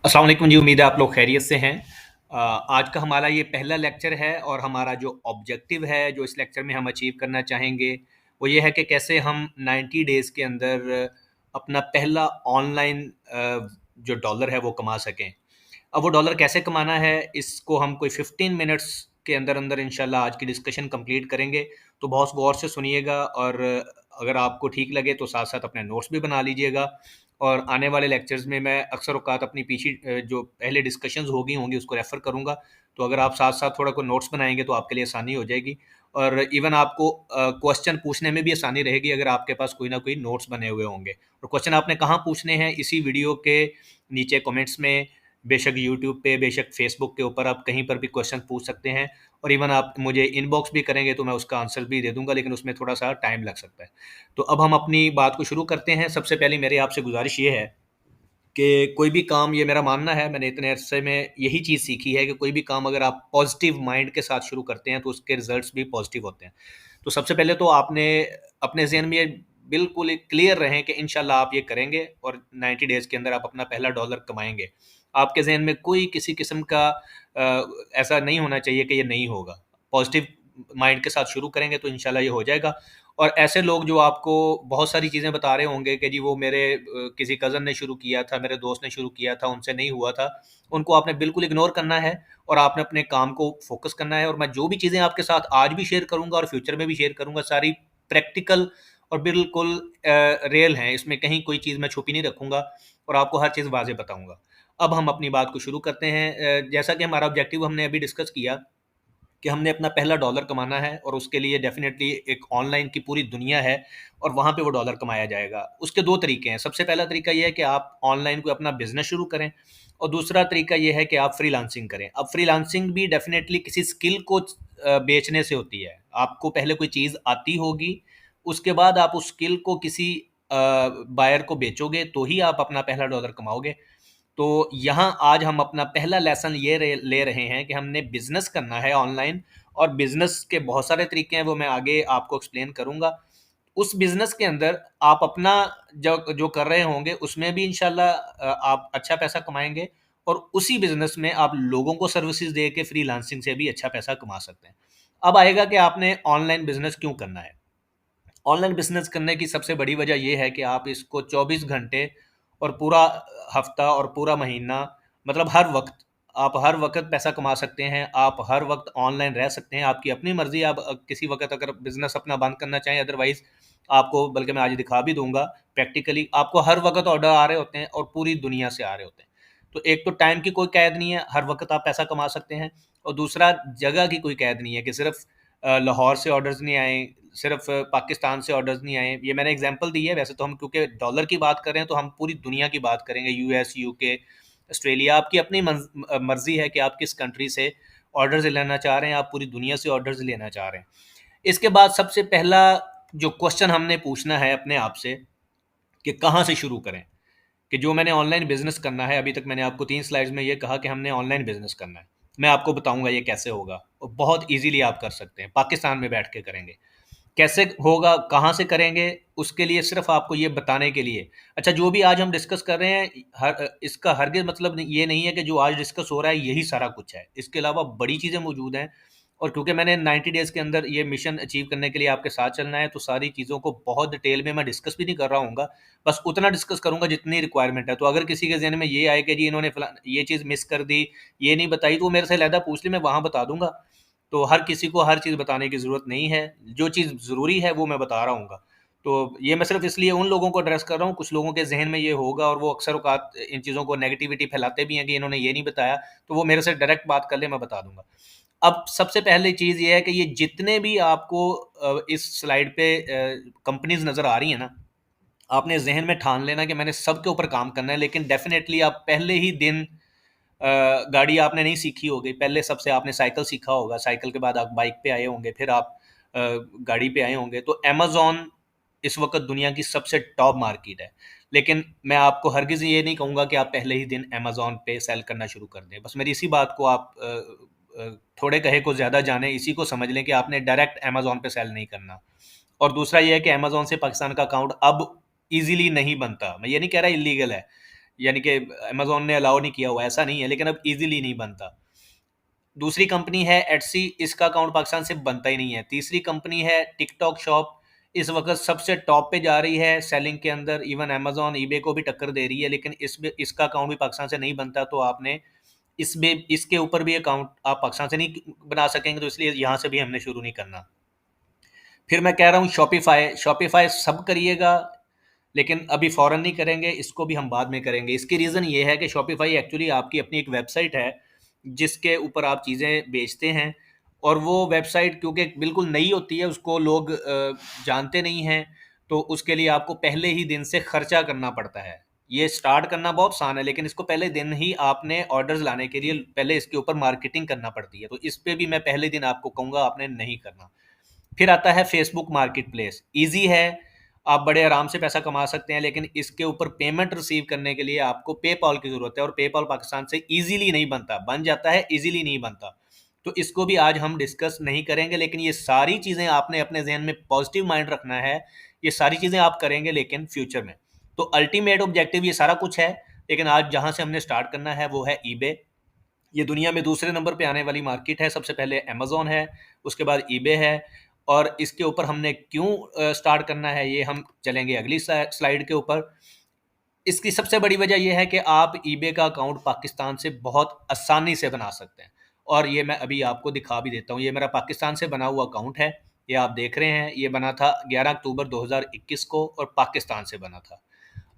अस्सलाम वालेकुम जी, उम्मीद है आप लोग खैरियत से हैं। आज का हमारा ये पहला लेक्चर है और हमारा जो ऑब्जेक्टिव है, जो इस लेक्चर में हम अचीव करना चाहेंगे, वो ये है कि कैसे हम 90 डेज़ के अंदर अपना पहला ऑनलाइन जो डॉलर है वो कमा सकें। अब वो डॉलर कैसे कमाना है, इसको हम कोई 15 मिनट्स के अंदर-अंदर इंशाल्लाह आज की डिस्कशन कंप्लीट करेंगे। तो बहुत गौर से सुनिएगा और अगर आपको ठीक लगे तो साथ-साथ अपने नोट्स भी बना लीजिएगा। और आने वाले लेक्चर्स में मैं अक्सर औक़ात अपनी जो पहले डिस्कशंस होंगी उसको रेफ़र करूँगा। तो अगर आप साथ-साथ थोड़ा कोई नोट्स बनाएँगे तो आपके लिए आसानी हो जाएगी और इवन आपको क्वेश्चन पूछने में भी आसानी रहेगी अगर आपके पास कोई ना कोई नोट्स बने हुए होंगे। और क्वेश्चन आपने कहाँ पूछने हैं, इसी वीडियो के नीचे कमेंट्स में, बेशक यूट्यूब पे, बेशक फ़ेसबुक के ऊपर आप कहीं पर भी क्वेश्चन पूछ सकते हैं और इवन आप मुझे इनबॉक्स भी करेंगे तो मैं उसका आंसर भी दे दूँगा, लेकिन उसमें थोड़ा-सा टाइम लग सकता है। तो अब हम अपनी बात को शुरू करते हैं। सबसे पहले मेरी आपसे गुज़ारिश ये है कि कोई भी काम, ये मेरा मानना है, मैंने इतने अरसे में यही चीज़ सीखी है कि कोई भी काम अगर आप पॉज़िटिव माइंड के साथ शुरू करते हैं तो उसके रिज़ल्ट्स भी पॉज़िटिव होते हैं। तो सबसे पहले तो आपने अपने ज़हन में ये बिल्कुल एक क्लियर रहें कि इंशाल्लाह आप ये करेंगे और 90 डेज़ के अंदर आप अपना पहला डॉलर कमाएँगे। आपके ज़हन में कोई किसी किस्म का ऐसा नहीं होना चाहिए कि ये नहीं होगा। पॉज़िटिव माइंड के साथ शुरू करेंगे तो इंशाल्लाह ये हो जाएगा। और ऐसे लोग जो आपको बहुत सारी चीज़ें बता रहे होंगे कि जी वो मेरे किसी कज़न ने शुरू किया था, मेरे दोस्त ने शुरू किया था, उनसे नहीं हुआ था। उनको आपने बिल्कुल इग्नोर करना है और आपने अपने काम को फ़ोकस करना है और मैं जो भी चीज़ें आपके साथ आज भी शेयर करूँगा और फ्यूचर में भी शेयर करूँगा, सारी प्रैक्टिकल और बिल्कुल रियल हैं। इसमें कहीं कोई चीज़ मैं छुपी नहीं रखूँगा और आपको हर चीज़ वाज़ेह बताऊँगा। अब हम अपनी बात को शुरू करते हैं। जैसा कि हमारा ऑब्जेक्टिव हमने अभी डिस्कस किया कि हमने अपना पहला डॉलर कमाना है और उसके लिए डेफ़िनेटली एक ऑनलाइन की पूरी दुनिया है और वहाँ पे वो डॉलर कमाया जाएगा। उसके 2 तरीके हैं। सबसे पहला तरीका ये है कि आप ऑनलाइन कोई अपना बिज़नेस शुरू करें और दूसरा तरीका ये है कि आप फ्रीलांसिंग करें। अब फ्रीलांसिंग भी डेफ़िनेटली किसी स्किल को बेचने से होती है। आपको पहले कोई चीज़ आती होगी, उसके बाद आप उस स्किल को किसी बायर को बेचोगे तो ही आप अपना पहला डॉलर कमाओगे। तो यहाँ आज हम अपना पहला लेसन ये ले रहे हैं कि हमने बिज़नेस करना है ऑनलाइन और बिज़नेस के बहुत सारे तरीके हैं, वो मैं आगे आपको एक्सप्लेन करूँगा। उस बिज़नेस के अंदर आप अपना जो जो कर रहे होंगे उसमें भी इंशाल्लाह आप अच्छा पैसा कमाएँगे और उसी बिज़नेस में आप लोगों को सर्विसेज़ दे के फ्रीलांसिंग से भी अच्छा पैसा कमा सकते हैं। अब आएगा कि आपने ऑनलाइन बिज़नेस क्यों करना है? ऑनलाइन बिज़नेस करने की सबसे बड़ी वजह ये है कि आप इसको 24 घंटे और पूरा हफ़्ता और पूरा महीना, मतलब हर वक़्त पैसा कमा सकते हैं, आप हर वक़्त ऑनलाइन रह सकते हैं, आपकी अपनी मर्ज़ी। आप किसी वक़्त अगर बिज़नेस अपना बंद करना चाहें, अदरवाइज़ आपको, बल्कि मैं आज दिखा भी दूँगा प्रैक्टिकली, आपको हर वक़्त ऑर्डर आ रहे होते हैं और पूरी दुनिया से आ रहे होते हैं। तो एक तो टाइम की कोई कैद नहीं है, हर वक़्त आप पैसा कमा सकते हैं और दूसरा जगह की कोई कैद नहीं है कि सिर्फ़ लाहौर से ऑर्डर्स नहीं आए, सिर्फ़ पाकिस्तान से ऑर्डर्स नहीं आए। ये मैंने एग्ज़ाम्पल दी है, वैसे तो हम क्योंकि डॉलर की बात कर रहे हैं तो हम पूरी दुनिया की बात करेंगे, यूएस, यूके, ऑस्ट्रेलिया। आपकी अपनी मर्ज़ी है कि आप किस कंट्री से ऑर्डर्स लेना चाह रहे हैं, आप पूरी दुनिया से ऑर्डर्स लेना चाह रहे हैं। इसके बाद सबसे पहला जो क्वेश्चन हमने पूछना है अपने आप से कि कहाँ से शुरू करें? कि जो मैंने ऑनलाइन बिज़नेस करना है, अभी तक मैंने आपको 3 स्लाइड्स में ये कहा कि हमने ऑनलाइन बिज़नेस करना है। मैं आपको बताऊँगा ये कैसे होगा और बहुत ईज़िली आप कर सकते हैं, पाकिस्तान में बैठ के करेंगे। कैसे होगा, कहाँ से करेंगे, उसके लिए सिर्फ़ आपको ये बताने के लिए, अच्छा जो भी आज हम डिस्कस कर रहे हैं, इसका हरगिज़ मतलब ये नहीं है कि जो आज डिस्कस हो रहा है यही सारा कुछ है। इसके अलावा बड़ी चीज़ें मौजूद हैं और क्योंकि मैंने 90 डेज़ के अंदर ये मिशन अचीव करने के लिए आपके साथ चलना है, तो सारी चीज़ों को बहुत डिटेल में मैं डिस्कस भी नहीं कर रहा हूँगा। बस उतना डिस्कस करूँगा जितनी रिक्वायरमेंट है। तो अगर किसी के ज़हन में ये आए कि जी इन्होंने ये चीज़ मिस कर दी, ये नहीं बताई, तो वो मेरे से अलहदा पूछ ले, मैं वहाँ बता दूँगा। तो हर किसी को हर चीज़ बताने की ज़रूरत नहीं है, जो चीज़ ज़रूरी है वो मैं बता रहा हूँगा। तो ये मैं सिर्फ़ इसलिए उन लोगों को एड्रेस कर रहा हूँ, कुछ लोगों के ज़हन में ये होगा और वो अक्सर औक़ात इन चीज़ों को नेगेटिविटी फैलाते भी हैं कि इन्होंने ये नहीं बताया, तो वो मेरे से डायरेक्ट बात कर लें, मैं बता दूँगा। अब सबसे पहली चीज़ ये है कि ये जितने भी आपको इस स्लाइड पे कंपनीज़ नज़र आ रही हैं ना, आपने ज़हन में ठान लेना कि मैंने सबके ऊपर काम करना है, लेकिन डेफ़िनेटली आप पहले ही दिन गाड़ी आपने नहीं सीखी होगी, पहले सबसे आपने साइकिल सीखा होगा, साइकिल के बाद आप बाइक पे आए होंगे, फिर आप गाड़ी पे आए होंगे। तो अमेज़न इस वक़्त दुनिया की सबसे टॉप मार्केट है। लेकिन मैं आपको हरगिज़ ये नहीं कहूँगा कि आप पहले ही दिन अमेज़न पे सेल करना शुरू कर दें। बस मेरी इसी बात को आप थोड़े कहे को ज़्यादा जानें, इसी को समझ लें कि आपने डायरेक्ट अमेज़न पे सेल नहीं करना। और दूसरा ये है कि अमेज़न से पाकिस्तान का अकाउंट अब ईज़िली नहीं बनता। मैं ये नहीं कह रहा इल्लीगल है। यानी कि अमेज़न ने अलाउ नहीं किया हुआ, ऐसा नहीं है, लेकिन अब ईज़िली नहीं बनता। दूसरी कंपनी है एटसी, इसका अकाउंट पाकिस्तान से बनता ही नहीं है। तीसरी कंपनी है टिकटॉक शॉप, इस वक्त सबसे टॉप पे जा रही है सेलिंग के अंदर, इवन अमेजोन ईबे को भी टक्कर दे रही है, लेकिन इसका अकाउंट भी पाकिस्तान से नहीं बनता। तो आपने इसके ऊपर भी अकाउंट आप पाकिस्तान से नहीं बना सकेंगे, तो इसलिए यहाँ से भी हमने शुरू नहीं करना। फिर मैं कह रहा हूँ शॉपिफाई, शॉपिफाई सब करिएगा, लेकिन अभी फ़ौरन नहीं करेंगे, इसको भी हम बाद में करेंगे। इसकी रीज़न ये है कि शॉपिफ़ाई एक्चुअली आपकी अपनी एक वेबसाइट है, जिसके ऊपर आप चीज़ें बेचते हैं, और वो वेबसाइट क्योंकि बिल्कुल नई होती है, उसको लोग जानते नहीं हैं, तो उसके लिए आपको पहले ही दिन से खर्चा करना पड़ता है। ये स्टार्ट करना बहुत आसान है, लेकिन इसको पहले दिन ही आपने ऑर्डर्स लाने के लिए पहले इसके ऊपर मार्केटिंग करना पड़ती है, तो इस पे भी मैं पहले दिन आपको कहूँगा आपने नहीं करना। फिर आता है फेसबुक मार्केट प्लेस, ईजी है, आप बड़े आराम से पैसा कमा सकते हैं, लेकिन इसके ऊपर पेमेंट रिसीव करने के लिए आपको पेपाल की ज़रूरत है, और पेपाल पाकिस्तान से ईजिली नहीं बनता, बन जाता है ईजिली नहीं बनता। तो इसको भी आज हम डिस्कस नहीं करेंगे, लेकिन ये सारी चीज़ें आपने अपने जहन में पॉजिटिव माइंड रखना है, ये सारी चीज़ें आप करेंगे लेकिन फ्यूचर में। तो अल्टीमेट ऑब्जेक्टिव ये सारा कुछ है, लेकिन आज जहाँ से हमने स्टार्ट करना है वो है ईबे। ये दुनिया में दूसरे नंबर पे आने वाली मार्केट है, सबसे पहले अमेज़न है, उसके बाद ईबे है, और इसके ऊपर हमने क्यों स्टार्ट करना है ये हम चलेंगे अगली स्लाइड के ऊपर। इसकी सबसे बड़ी वजह ये है कि आप ईबे का अकाउंट पाकिस्तान से बहुत आसानी से बना सकते हैं, और ये मैं अभी आपको दिखा भी देता हूँ। ये मेरा पाकिस्तान से बना हुआ अकाउंट है, ये आप देख रहे हैं, ये बना था 11 अक्टूबर 2021 को, और पाकिस्तान से बना था।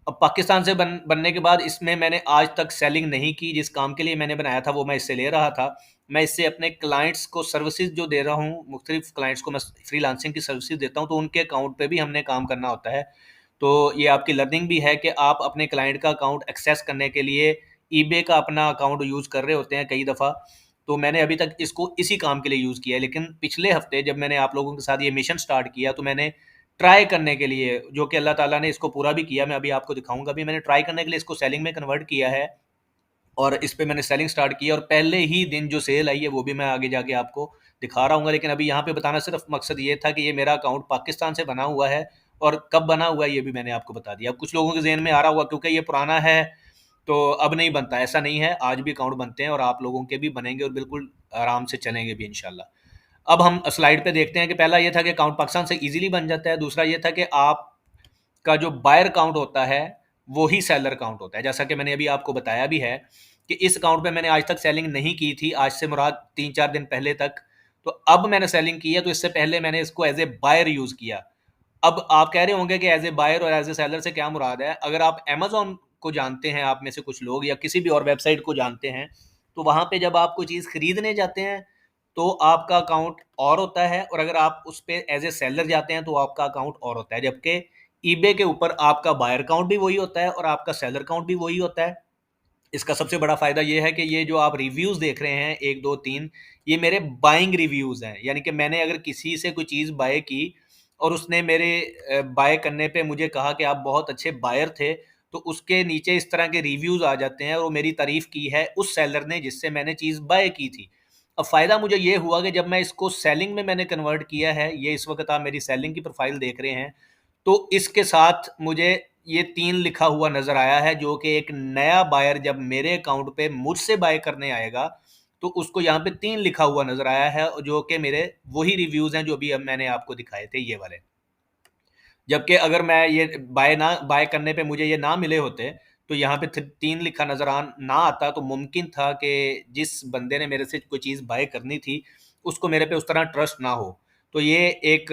अब पाकिस्तान से बनने के बाद इसमें मैंने आज तक सेलिंग नहीं की, जिस काम के लिए मैंने बनाया था वो मैं इससे ले रहा था। मैं इससे अपने क्लाइंट्स को सर्विसेज जो दे रहा हूँ, मुख्तलिफ क्लाइंट्स को मैं फ्रीलांसिंग की सर्विसेज देता हूँ, तो उनके अकाउंट पे भी हमने काम करना होता है। तो ये आपकी लर्निंग भी है कि आप अपने क्लाइंट का अकाउंट एक्सेस करने के लिए ईबे का अपना अकाउंट यूज़ कर रहे होते हैं कई दफ़ा। तो मैंने अभी तक इसको इसी काम के लिए यूज़ किया है, लेकिन पिछले हफ्ते जब मैंने आप लोगों के साथ ये मिशन स्टार्ट किया, तो मैंने ट्राई करने के लिए, जो कि अल्लाह ताला ने इसको पूरा भी किया, मैं अभी आपको दिखाऊँगा भी, मैंने ट्राई करने के लिए इसको सेलिंग में कन्वर्ट किया है, और इस पे मैंने सेलिंग स्टार्ट की है, और पहले ही दिन जो सेल आई है वो भी मैं आगे जाके आपको दिखा रहा हूँ। लेकिन अभी यहाँ पे बताना सिर्फ मकसद ये था कि ये मेरा अकाउंट पाकिस्तान से बना हुआ है, और कब बना हुआ है ये भी मैंने आपको बता दिया। अब कुछ लोगों के ज़हन में आ रहा होगा क्योंकि ये पुराना है तो अब नहीं बनता, ऐसा नहीं है, आज भी अकाउंट बनते हैं, और आप लोगों के भी बनेंगे, और बिल्कुल आराम से चलेंगे भी इंशाल्लाह। अब हम स्लाइड पे देखते हैं कि पहला ये था कि अकाउंट पाकिस्तान से ईजिली बन जाता है, दूसरा ये था कि आपका जो बायर अकाउंट होता है वो ही सेलर अकाउंट होता है। जैसा कि मैंने अभी आपको बताया भी है कि इस अकाउंट पे मैंने आज तक सेलिंग नहीं की थी, आज से मुराद 3-4 दिन पहले तक। तो अब मैंने सेलिंग की है, तो इससे पहले मैंने इसको एज ए बायर यूज़ किया। अब आप कह रहे होंगे कि एज ए बायर और एज ए सेलर से क्या मुराद है। अगर आप अमेजोन को जानते हैं, आप में से कुछ लोग, या किसी भी और वेबसाइट को जानते हैं, तो वहाँ पे जब आप कोई चीज़ खरीदने जाते हैं तो आपका अकाउंट और होता है, और अगर आप उस पे एज ए सेलर जाते हैं तो आपका अकाउंट और होता है। जबकि ईबे के ऊपर आपका बायर अकाउंट भी वही होता है और आपका सेलर अकाउंट भी वही होता है। इसका सबसे बड़ा फ़ायदा ये है कि ये जो आप रिव्यूज़ देख रहे हैं 1, 2, 3, ये मेरे बाइंग रिव्यूज़ हैं। यानी कि मैंने अगर किसी से कोई चीज़ बाय की और उसने मेरे बाय करने पे मुझे कहा कि आप बहुत अच्छे बायर थे, तो उसके नीचे इस तरह के रिव्यूज़ आ जाते हैं, और वो मेरी तारीफ़ की है उस सेलर ने जिससे मैंने चीज़ बाय की थी। अब फ़ायदा मुझे ये हुआ कि जब मैं इसको सेलिंग में मैंने कन्वर्ट किया है, ये इस वक़्त आप मेरी सेलिंग की प्रोफ़ाइल देख रहे हैं, तो इसके साथ मुझे ये 3 लिखा हुआ नज़र आया है, जो कि एक नया बायर जब मेरे अकाउंट पे मुझसे बाय करने आएगा, तो उसको यहाँ पे 3 लिखा हुआ नज़र आया है, जो कि मेरे वही रिव्यूज़ हैं जो अभी अब मैंने आपको दिखाए थे, ये वाले। जबकि अगर मैं ये बाय करने पे मुझे ये ना मिले होते, तो यहाँ पे 3 लिखा नज़र आ ना आता, तो मुमकिन था कि जिस बंदे ने मेरे से कोई चीज़ बाय करनी थी, उसको मेरे पे उस तरह ट्रस्ट ना हो। तो ये एक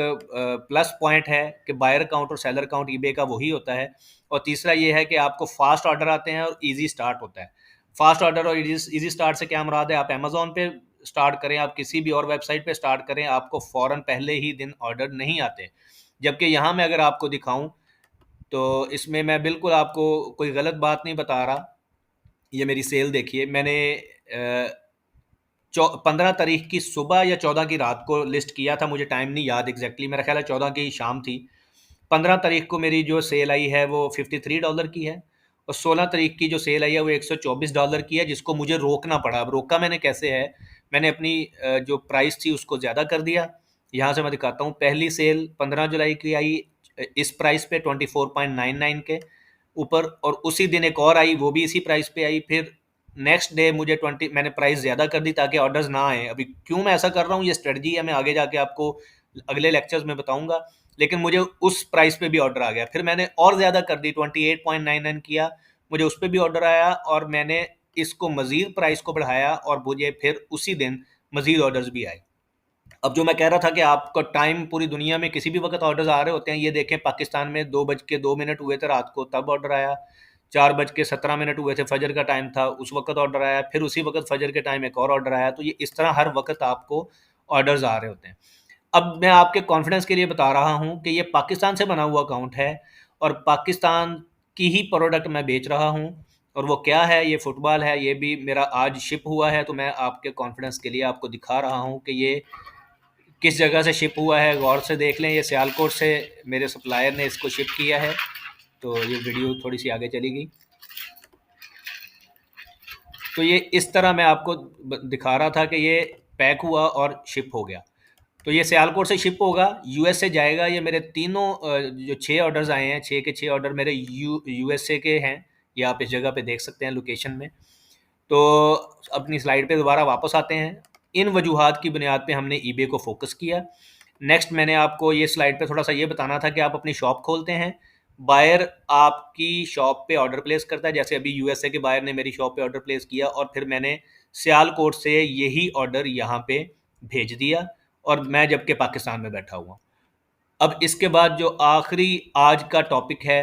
प्लस पॉइंट है कि बायर अकाउंट और सेलर अकाउंट ईबे का वही होता है। और तीसरा ये है कि आपको फ़ास्ट ऑर्डर आते हैं और ईज़ी स्टार्ट होता है। फ़ास्ट ऑर्डर और ईज़ी स्टार्ट से क्या मुराद है, आप अमेज़न पे स्टार्ट करें, आप किसी भी और वेबसाइट पे स्टार्ट करें, आपको फ़ौरन पहले ही दिन ऑर्डर नहीं आते। जबकि यहाँ मैं अगर आपको दिखाऊँ, तो इसमें मैं बिल्कुल आपको कोई गलत बात नहीं बता रहा। ये मेरी सेल देखिए, मैंने 15 तारीख की सुबह या 14 की रात को लिस्ट किया था, मुझे टाइम नहीं याद एग्जैक्टली, मेरा ख्याल है 14 की शाम थी। 15 तारीख को मेरी जो सेल आई है वो $53 की है, और 16 तारीख की जो सेल आई है वो $124 की है, जिसको मुझे रोकना पड़ा। अब रोका मैंने कैसे है, मैंने अपनी जो प्राइस थी उसको ज़्यादा कर दिया। यहाँ से मैं दिखाता हूँ, पहली सेल 15 जुलाई की आई इस प्राइस पे 24.99 के, ऊपर, और उसी दिन एक और आई, वो भी इसी प्राइस पे आई। फिर नेक्स्ट डे मुझे 20 मैंने प्राइस ज़्यादा कर दी ताकि ऑर्डर्स ना आए। अभी क्यों मैं ऐसा कर रहा हूँ, ये स्ट्रेटजी है, मैं आगे जाके आपको अगले लेक्चर्स में बताऊंगा। लेकिन मुझे उस प्राइस पे भी ऑर्डर आ गया, फिर मैंने और ज़्यादा कर दी, 28.99 किया, मुझे उस पर भी ऑर्डर आया, और मैंने इसको मज़ीद प्राइस को बढ़ाया, और मुझे फिर उसी दिन मज़ीद ऑर्डर्स भी आए। अब जो मैं कह रहा था कि आपका टाइम पूरी दुनिया में किसी भी वक्त ऑर्डर्स आ रहे होते हैं, ये देखें पाकिस्तान में 2:02 हुए थे रात को, तब ऑर्डर आया। 4:17 हुए थे, फजर का टाइम था, उस वक्त ऑर्डर आया। फिर उसी वक्त फजर के टाइम एक और ऑर्डर आया। तो ये इस तरह हर वक्त आपको ऑर्डर्स आ रहे होते हैं। अब मैं आपके कॉन्फिडेंस के लिए बता रहा हूँ कि ये पाकिस्तान से बना हुआ अकाउंट है, और पाकिस्तान की ही प्रोडक्ट मैं बेच रहा हूँ। और वो क्या है, ये फुटबॉल है, ये भी मेरा आज शिप हुआ है। तो मैं आपके कॉन्फिडेंस के लिए आपको दिखा रहा हूँ कि ये किस जगह से शिप हुआ है। गौर से देख लें, ये सियालकोट से मेरे सप्लायर ने इसको शिप किया है। तो ये वीडियो थोड़ी सी आगे चली गई। तो ये इस तरह मैं आपको दिखा रहा था कि ये पैक हुआ और शिप हो गया। तो ये सियालकोट से शिप होगा, यूएस से जाएगा। ये मेरे तीनों जो 6 ऑर्डर्स आए हैं, 6 के 6 ऑर्डर मेरे यूएसए के हैं। ये आप इस जगह पे देख सकते हैं लोकेशन में। तो अपनी स्लाइड पे दोबारा वापस आते हैं। इन वजूहात की बुनियाद पे हमने ईबे को फोकस किया। नेक्स्ट मैंने आपको ये स्लाइड पे थोड़ा सा ये बताना था कि आप अपनी शॉप खोलते हैं, बायर आपकी शॉप पे ऑर्डर प्लेस करता है। जैसे अभी यूएसए के बायर ने मेरी शॉप पे ऑर्डर प्लेस किया, और फिर मैंने सियालकोट से यही ऑर्डर यहाँ पे भेज दिया, और मैं जबकि पाकिस्तान में बैठा हुआ। अब इसके बाद जो आखिरी आज का टॉपिक है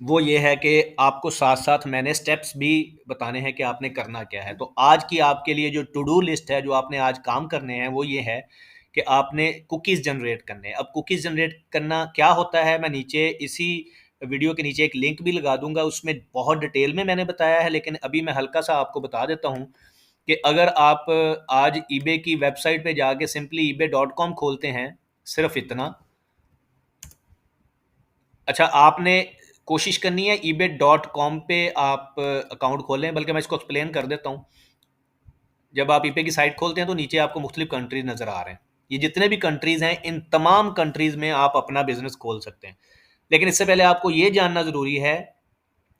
वो ये है कि आपको साथ साथ मैंने स्टेप्स भी बताने हैं कि आपने करना क्या है। तो आज की आपके लिए जो टू डू लिस्ट है, जो आपने आज काम करने हैं, वो ये है कि आपने कुकीज़ जनरेट करने हैं। अब कुकीज़ जनरेट करना क्या होता है, मैं नीचे इसी वीडियो के नीचे एक लिंक भी लगा दूंगा, उसमें बहुत डिटेल में मैंने बताया है। लेकिन अभी मैं हल्का सा आपको बता देता हूँ कि अगर आप आज ईबे की वेबसाइट पे जाके सिंपली ebay.com खोलते हैं, सिर्फ इतना। अच्छा, आपने कोशिश करनी है ebay.com पे आप अकाउंट खोलें, बल्कि मैं इसको एक्सप्लेन कर देता हूँ। जब आप ईबे की साइट खोलते हैं तो नीचे आपको मुख्तलिफ कंट्रीज नज़र आ रहे हैं। ये जितने भी कंट्रीज़ हैं, इन तमाम कंट्रीज़ में आप अपना बिजनेस खोल सकते हैं। लेकिन इससे पहले आपको ये जानना ज़रूरी है,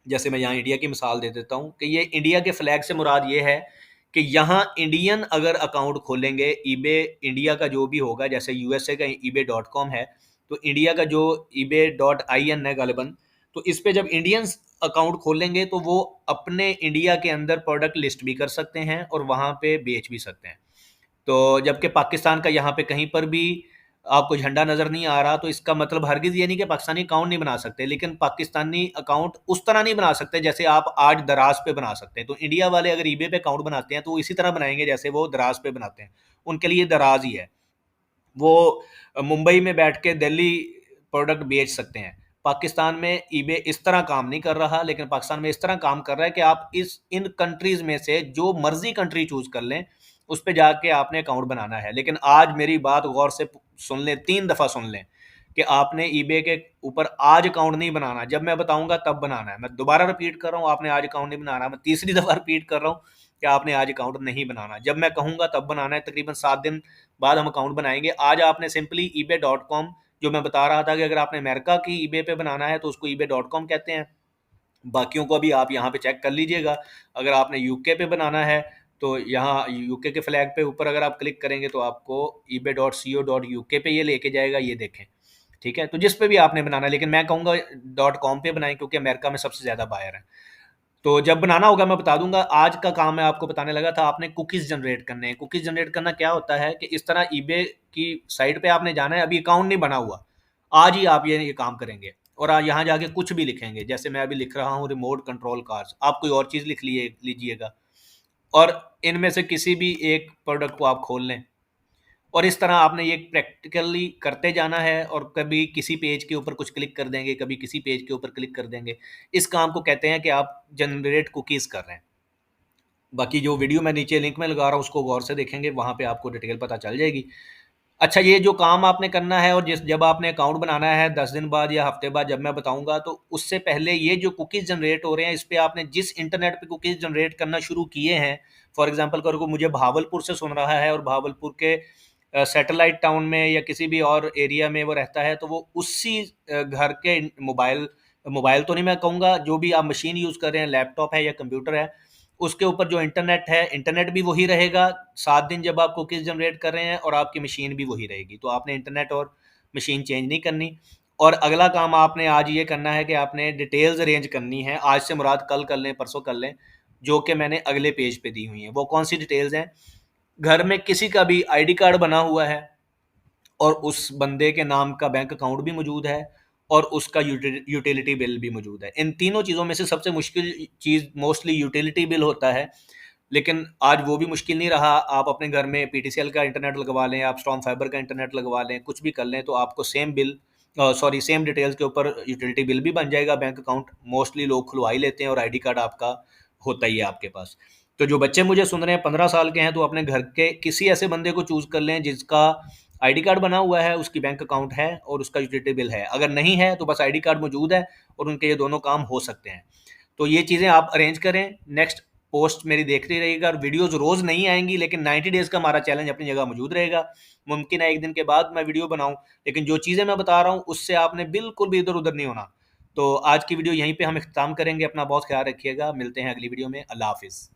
जैसे मैं यहाँ इंडिया की मिसाल दे देता हूँ, कि ये इंडिया के फ्लैग से मुराद ये है कि यहाँ इंडियन अगर अकाउंट खोलेंगे, ईबे इंडिया का जो भी होगा, जैसे यूएसए का ebay.com है, तो इंडिया का जो ebay.in है गालिबन, तो इस पे जब इंडियंस अकाउंट खोलेंगे तो वो अपने इंडिया के अंदर प्रोडक्ट लिस्ट भी कर सकते हैं और वहाँ पे बेच भी सकते हैं। तो जबकि पाकिस्तान का यहाँ पे कहीं पर भी आपको झंडा नज़र नहीं आ रहा, तो इसका मतलब हरगिज़ ये नहीं कि पाकिस्तानी अकाउंट नहीं बना सकते, लेकिन पाकिस्तानी अकाउंट उस तरह नहीं बना सकते जैसे आप आज दराज पे बना सकते हैं। तो इंडिया वाले अगर ईबे पे अकाउंट बनाते हैं तो वो इसी तरह बनाएंगे जैसे वो दराज पे बनाते हैं। उनके लिए दराज ही है, वो मुंबई में बैठ के दिल्ली प्रोडक्ट बेच सकते हैं। पाकिस्तान में ईबे इस तरह काम नहीं कर रहा, लेकिन पाकिस्तान में इस तरह काम कर रहा है कि आप इन कंट्रीज में से जो मर्जी कंट्री चूज कर लें, उस पर जाके आपने अकाउंट बनाना है। लेकिन आज मेरी बात गौर से सुन लें, 3 दफ़ा सुन लें, कि आपने ईबे के ऊपर आज अकाउंट नहीं बनाना। जब मैं बताऊंगा तब बनाना है। मैं दोबारा रिपीट कर रहा हूँ, आपने आज अकाउंट नहीं बनाना। मैं तीसरी दफ़ा रिपीट कर रहा हूँ कि आपने आज अकाउंट नहीं बनाना। जब मैं कहूँगा तब बनाना है। तकरीबन 7 दिन बाद हम अकाउंट बनाएंगे। आज आपने सिंपली ebay.com, जो मैं बता रहा था कि अगर आपने अमेरिका की ईबे पे बनाना है तो उसको ebay.com कहते हैं। बाकियों को भी आप यहाँ पे चेक कर लीजिएगा। अगर आपने यूके पे बनाना है तो यहाँ यूके के फ्लैग पे ऊपर अगर आप क्लिक करेंगे तो आपको ebay.co.uk पे ये लेके जाएगा, ये देखें। ठीक है, तो जिस पे भी आपने बनाना है, लेकिन मैं कहूँगा .com पे बनाएं क्योंकि अमेरिका में सबसे ज़्यादा बायर है। तो जब बनाना होगा मैं बता दूंगा। आज का काम मैं आपको बताने लगा था, आपने कुकीज़ जनरेट करने हैं। कुकीज़ जनरेट करना क्या होता है कि इस तरह ईबे की साइट पे आपने जाना है, अभी अकाउंट नहीं बना हुआ, आज ही आप ये काम करेंगे और यहाँ जाके कुछ भी लिखेंगे। जैसे मैं अभी लिख रहा हूँ रिमोट कंट्रोल कार्स, आप कोई और चीज़ लिख लीजिएगा, और इनमें से किसी भी एक प्रोडक्ट को आप खोल लें, और इस तरह आपने ये प्रैक्टिकली करते जाना है। और कभी किसी पेज के ऊपर कुछ क्लिक कर देंगे, कभी किसी पेज के ऊपर क्लिक कर देंगे। इस काम को कहते हैं कि आप जनरेट कुकीज़ कर रहे हैं। बाकी जो वीडियो मैं नीचे लिंक में लगा रहा हूँ उसको गौर से देखेंगे, वहाँ पे आपको डिटेल पता चल जाएगी। अच्छा, ये जो काम आपने करना है, और जब आपने अकाउंट बनाना है 10 दिन बाद या हफ्ते बाद, जब मैं बताऊंगा, तो उससे पहले ये जो कुकीज़ जनरेट हो रहे हैं, इस पे आपने जिस इंटरनेट पे कुकीज़ जनरेट करना शुरू किए हैं, फॉर एग्जांपल अगर कोई मुझे भावलपुर से सुन रहा है और भावलपुर के सैटेलाइट टाउन में या किसी भी और एरिया में वो रहता है, तो वो उसी घर के मोबाइल मोबाइल तो नहीं मैं कहूँगा, जो भी आप मशीन यूज़ कर रहे हैं, लैपटॉप है या कंप्यूटर है, उसके ऊपर जो इंटरनेट है, इंटरनेट भी वही रहेगा 7 दिन जब आप कुकीज़ जनरेट कर रहे हैं, और आपकी मशीन भी वही रहेगी। तो आपने इंटरनेट और मशीन चेंज नहीं करनी। और अगला काम आपने आज ये करना है कि आपने डिटेल्स अरेंज करनी है। आज से मुराद कल कर लें, परसों कर लें, जो कि मैंने अगले पेज पे दी हुई हैं। वो कौन सी डिटेल्स हैं? घर में किसी का भी आईडी कार्ड बना हुआ है और उस बंदे के नाम का बैंक अकाउंट भी मौजूद है, और उसका यूटिलिटी बिल भी मौजूद है। इन तीनों चीज़ों में से सबसे मुश्किल चीज़ मोस्टली यूटिलिटी बिल होता है, लेकिन आज वो भी मुश्किल नहीं रहा। आप अपने घर में पीटीसीएल का इंटरनेट लगवा लें, आप स्ट्रॉन्ग फाइबर का इंटरनेट लगवा लें, कुछ भी कर लें, तो आपको सेम डिटेल्स के ऊपर यूटिलिटी बिल भी बन जाएगा। बैंक अकाउंट मोस्टली लोग खुलवा ही लेते हैं, और आईडी कार्ड आपका होता ही है आपके पास। तो जो बच्चे मुझे सुन रहे हैं 15 साल के हैं, तो अपने घर के किसी ऐसे बंदे को चूज कर लें जिसका आईडी कार्ड बना हुआ है, उसकी बैंक अकाउंट है और उसका यूटिलिटी बिल है। अगर नहीं है तो बस आईडी कार्ड मौजूद है, और उनके ये दोनों काम हो सकते हैं। तो ये चीज़ें आप अरेंज करें। नेक्स्ट पोस्ट मेरी देखते रहिएगा। वीडियोस रोज़ नहीं आएंगी, लेकिन 90 डेज़ का हमारा चैलेंज अपनी जगह मौजूद रहेगा। मुमकिन है एक दिन के बाद मैं वीडियो बनाऊं, लेकिन जो चीज़ें मैं बता रहा हूं उससे आपने बिल्कुल भी इधर उधर नहीं होना। तो आज की वीडियो यहीं पे हम इख्तिताम करेंगे। अपना बहुत ख्याल रखिएगा। मिलते हैं अगली वीडियो में। अल्लाह हाफिज़।